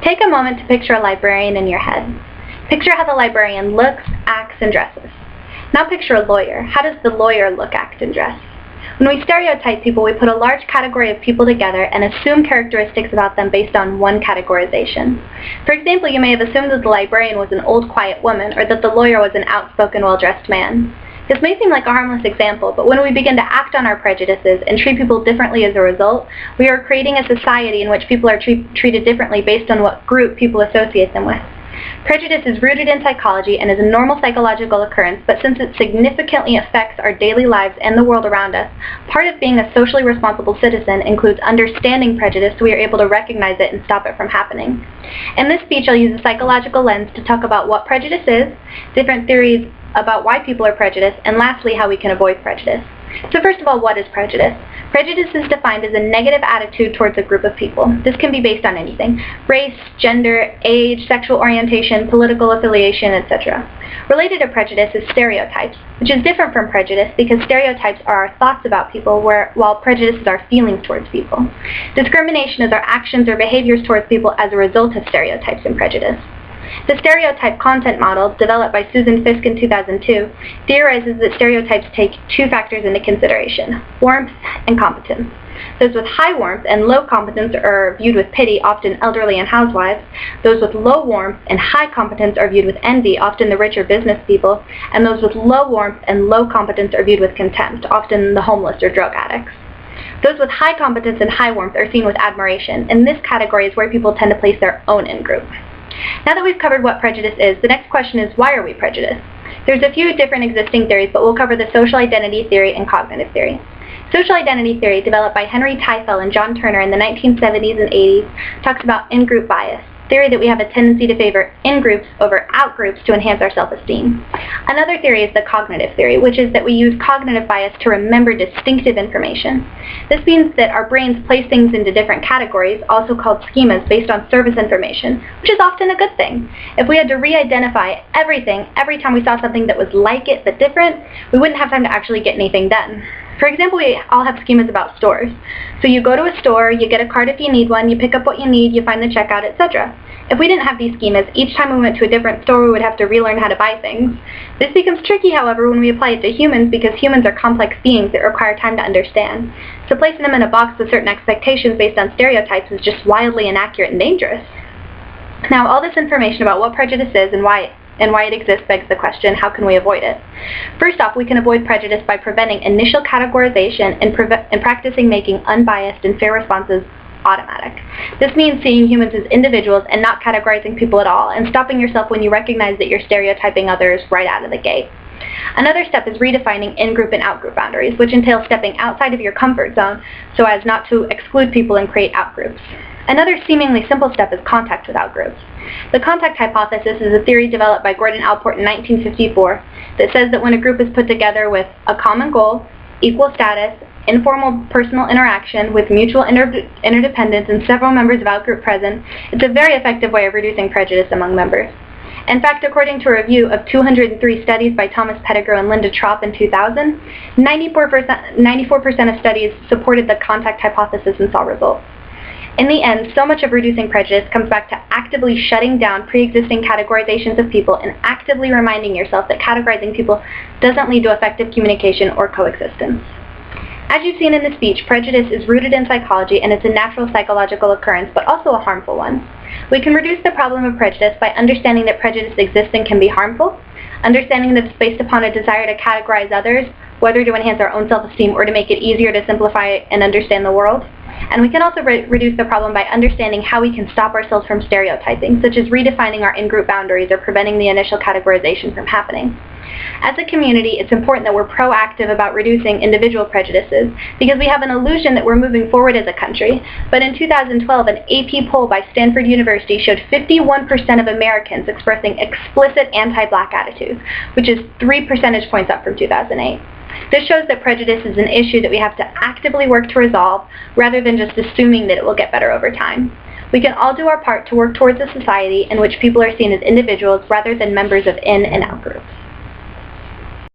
Take a moment to picture a librarian in your head. Picture how the librarian looks, acts, and dresses. Now picture a lawyer. How does the lawyer look, act, and dress? When we stereotype people, we put a large category of people together and assume characteristics about them based on one categorization. For example, you may have assumed that the librarian was an old, quiet woman, or that the lawyer was an outspoken, well-dressed man. This may seem like a harmless example, but when we begin to act on our prejudices and treat people differently as a result, we are creating a society in which people are treated differently based on what group people associate them with. Prejudice is rooted in psychology and is a normal psychological occurrence, but since it significantly affects our daily lives and the world around us, part of being a socially responsible citizen includes understanding prejudice so we are able to recognize it and stop it from happening. In this speech, I'll use a psychological lens to talk about what prejudice is, different theories about why people are prejudiced, and lastly, how we can avoid prejudice. So first of all, what is prejudice? Prejudice is defined as a negative attitude towards a group of people. This can be based on anything: race, gender, age, sexual orientation, political affiliation, etc. Related to prejudice is stereotypes, which is different from prejudice because stereotypes are our thoughts about people, while prejudice is our feelings towards people. Discrimination is our actions or behaviors towards people as a result of stereotypes and prejudice. The stereotype content model, developed by Susan Fiske in 2002, theorizes that stereotypes take two factors into consideration: warmth and competence. Those with high warmth and low competence are viewed with pity, often elderly and housewives. Those with low warmth and high competence are viewed with envy, often the richer business people. And those with low warmth and low competence are viewed with contempt, often the homeless or drug addicts. Those with high competence and high warmth are seen with admiration, and this category is where people tend to place their own in-group. Now that we've covered what prejudice is, the next question is, why are we prejudiced? There's a few different existing theories, but we'll cover the social identity theory and cognitive theory. Social identity theory, developed by Henry Teifel and John Turner in the 1970s and 80s, talks about in-group bias, theory that we have a tendency to favor in-groups over out-groups to enhance our self-esteem. Another theory is the cognitive theory, which is that we use cognitive bias to remember distinctive information. This means that our brains place things into different categories, also called schemas, based on service information, which is often a good thing. If we had to re-identify everything every time we saw something that was like it but different, we wouldn't have time to actually get anything done. For example, we all have schemas about stores. So you go to a store, you get a card if you need one, you pick up what you need, you find the checkout, etc. If we didn't have these schemas, each time we went to a different store, we would have to relearn how to buy things. This becomes tricky, however, when we apply it to humans because humans are complex beings that require time to understand. So placing them in a box with certain expectations based on stereotypes is just wildly inaccurate and dangerous. Now, all this information about what prejudice is and why it exists begs the question, how can we avoid it? First off, we can avoid prejudice by preventing initial categorization and practicing making unbiased and fair responses automatic. This means seeing humans as individuals and not categorizing people at all, and stopping yourself when you recognize that you're stereotyping others right out of the gate. Another step is redefining in-group and out-group boundaries, which entails stepping outside of your comfort zone so as not to exclude people and create out-groups. Another seemingly simple step is contact with out-groups. The contact hypothesis is a theory developed by Gordon Allport in 1954 that says that when a group is put together with a common goal, equal status, informal personal interaction with mutual interdependence and several members of out-group present, it's a very effective way of reducing prejudice among members. In fact, according to a review of 203 studies by Thomas Pettigrew and Linda Trop in 2000, 94% of studies supported the contact hypothesis and saw results. In the end, so much of reducing prejudice comes back to actively shutting down pre-existing categorizations of people and actively reminding yourself that categorizing people doesn't lead to effective communication or coexistence. As you've seen in the speech, prejudice is rooted in psychology and it's a natural psychological occurrence, but also a harmful one. We can reduce the problem of prejudice by understanding that prejudice exists and can be harmful, understanding that it's based upon a desire to categorize others, whether to enhance our own self-esteem or to make it easier to simplify and understand the world. And we can also reduce the problem by understanding how we can stop ourselves from stereotyping, such as redefining our in-group boundaries or preventing the initial categorization from happening. As a community, it's important that we're proactive about reducing individual prejudices because we have an illusion that we're moving forward as a country. But in 2012, an AP poll by Stanford University showed 51% of Americans expressing explicit anti-black attitudes, which is 3 percentage points up from 2008. This shows that prejudice is an issue that we have to actively work to resolve rather than just assuming that it will get better over time. We can all do our part to work towards a society in which people are seen as individuals rather than members of in and out groups.